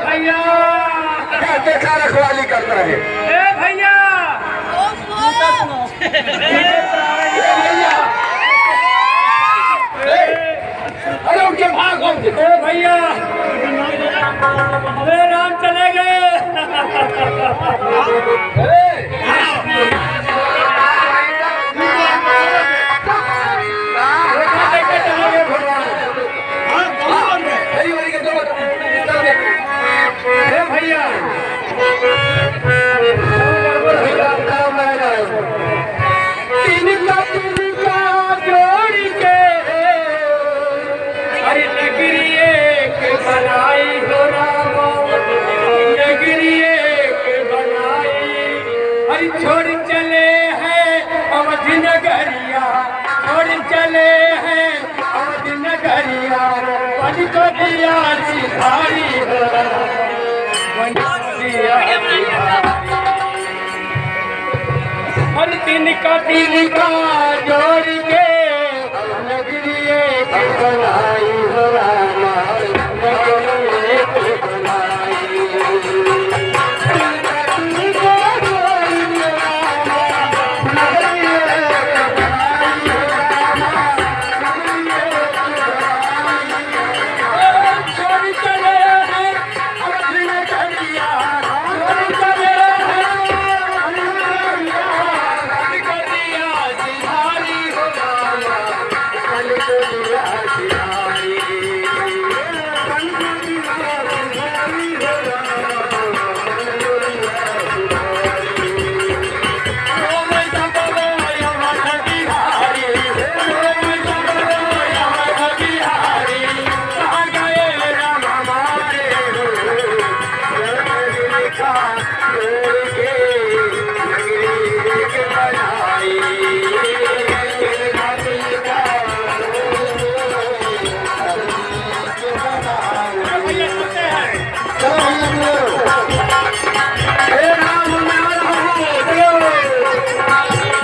भैया क्या देखा रखवाली करता है? भैया अरे उनके भाग भैया अरे राम चले गए। भैया तिनका जोड़ के अरे नगरी एक बनाई हो रामा, नगरी एक बनाई। अरे छोड़ चले हैं अवधि नगरिया, छोड़ चले हैं अवधि नगरिया। बन को दिया सिधारी हो, बन को दिया हर तिनका जोड़ के नगरी एक बनाई हो रामा, नगरी एक बनाई। छोड़ चले हैं अवधि नगरिया, छोड़ चले हैं।